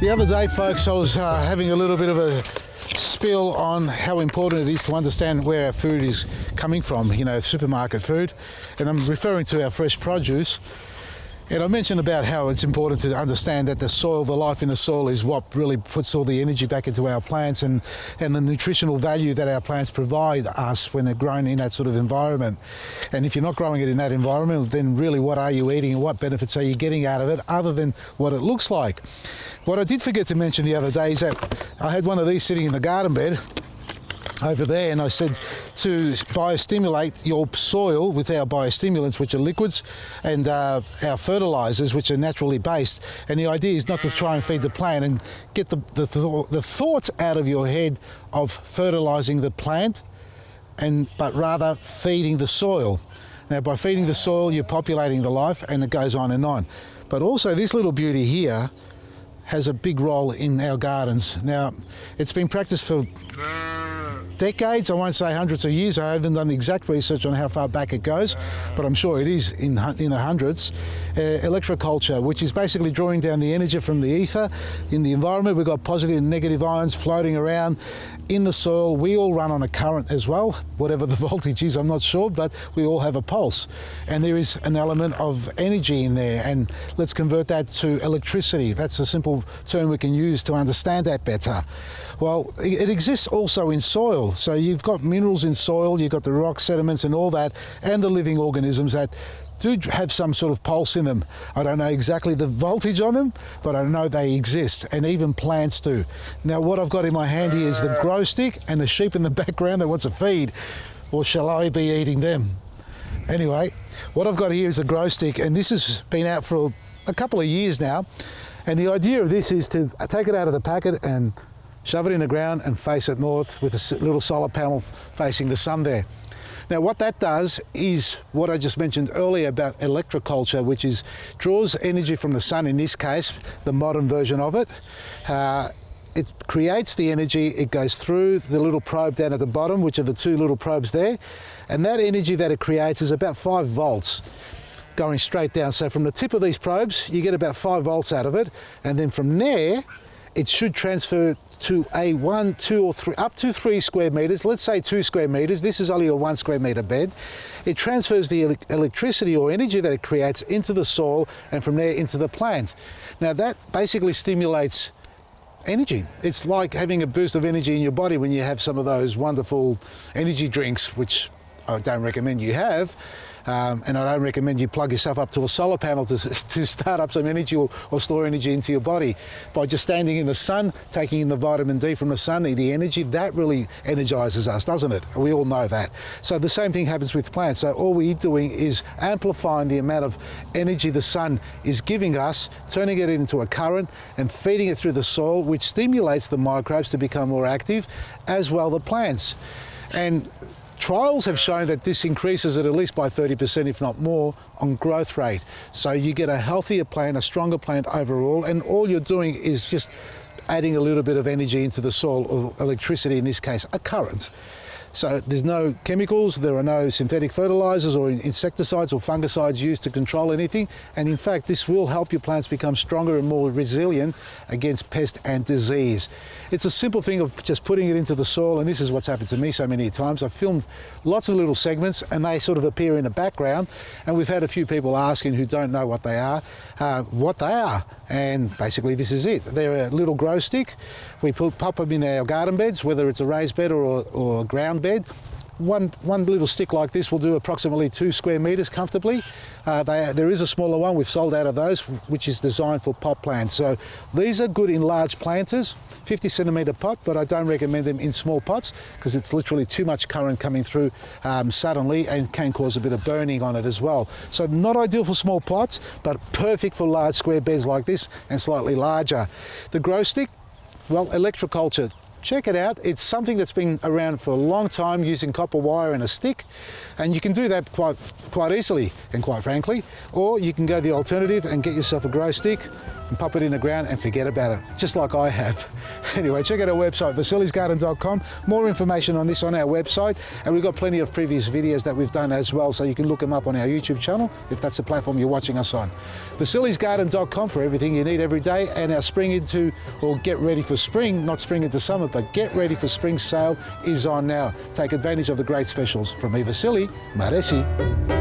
The other day, folks, I was having a little bit of a spiel on how important it is to understand where our food is coming from, you know, supermarket food, and I'm referring to our fresh produce. And I mentioned about how it's important to understand that the soil, the life in the soil, is what really puts all the energy back into our plants and the nutritional value that our plants provide us when they're grown in that sort of environment. And if you're not growing it in that environment, then really what are you eating and what benefits are you getting out of it other than what it looks like? What I did forget to mention the other day is that I had one of these sitting in the garden bed over there, and I said to biostimulate your soil with our biostimulants, which are liquids, and our fertilizers, which are naturally based. And the idea is not to try and feed the plant and get the thought out of your head of fertilizing the plant, but rather feeding the soil. Now, by feeding the soil, you're populating the life, and it goes on and on. But also, this little beauty here has a big role in our gardens. Now, it's been practiced for decades, I won't say hundreds of years. I haven't done the exact research on how far back it goes, but I'm sure it is in the hundreds. Electroculture, which is basically drawing down the energy from the ether in the environment. We've got positive and negative ions floating around in the soil. We all run on a current as well, whatever the voltage is, I'm not sure, but we all have a pulse. And there is an element of energy in there, and let's convert that to electricity. That's a simple term we can use to understand that better. Well, it exists also in soil. So you've got minerals in soil, you've got the rock sediments and all that, and the living organisms that do have some sort of pulse in them. I don't know exactly the voltage on them, but I know they exist, and even plants do. Now, what I've got in my hand here is the GroStik and the sheep in the background that wants a feed, or shall I be eating them? Anyway, what I've got here is a GroStik, and this has been out for a couple of years now, and the idea of this is to take it out of the packet and shove it in the ground and face it north with a little solar panel facing the sun there. Now, what that does is what I just mentioned earlier about electroculture, which is draws energy from the sun, in this case, the modern version of it. It creates the energy, it goes through the little probe down at the bottom, which are the two little probes there, and that energy that it creates is about 5 volts going straight down. So from the tip of these probes, you get about 5 volts out of it, and then from there, it should transfer to a 1, 2 or 3, up to 3 square meters, let's say 2 square meters, this is only a 1 square meter bed. It transfers the electricity or energy that it creates into the soil, and from there into the plant. Now that basically stimulates energy. It's like having a boost of energy in your body when you have some of those wonderful energy drinks, which I don't recommend you have. And I don't recommend you plug yourself up to a solar panel to start up some energy or store energy into your body. By just standing in the sun, taking in the vitamin D from the sun, the energy, that really energizes us, doesn't it? We all know that. So the same thing happens with plants. So all we're doing is amplifying the amount of energy the sun is giving us, turning it into a current and feeding it through the soil, which stimulates the microbes to become more active, as well the plants. And trials have shown that this increases it at least by 30%, if not more, on growth rate. So you get a healthier plant, a stronger plant overall, and all you're doing is just adding a little bit of energy into the soil, or electricity in this case, a current. So there's no chemicals, there are no synthetic fertilizers or insecticides or fungicides used to control anything. And in fact, this will help your plants become stronger and more resilient against pest and disease. It's a simple thing of just putting it into the soil, and this is what's happened to me so many times. I've filmed lots of little segments and they sort of appear in the background, and we've had a few people asking who don't know what they are. And basically this is it. They're a little GroStik. We pop them in our garden beds, whether it's a raised bed or a ground bed. One little stick like this will do approximately 2 square meters comfortably. There is a smaller one, we've sold out of those, which is designed for pot plants. So these are good in large planters, 50 centimeter pot, but I don't recommend them in small pots because it's literally too much current coming through suddenly and can cause a bit of burning on it as well. So not ideal for small plots, but perfect for large square beds like this and slightly larger. The GroStik, well, electroculture. Check it out. It's something that's been around for a long time using copper wire and a stick, and you can do that quite easily and quite frankly. Or you can go the alternative and get yourself a GroStik, and pop it in the ground and forget about it, just like I have. Anyway, check out our website, vasilisgarden.com. More information on this on our website, and we've got plenty of previous videos that we've done as well, so you can look them up on our YouTube channel if that's the platform you're watching us on. vasilisgarden.com for everything you need every day, and our spring into, or get ready for spring, not spring into summer, but get ready for spring sale is on now. Take advantage of the great specials. From me, Vasili, Maresi.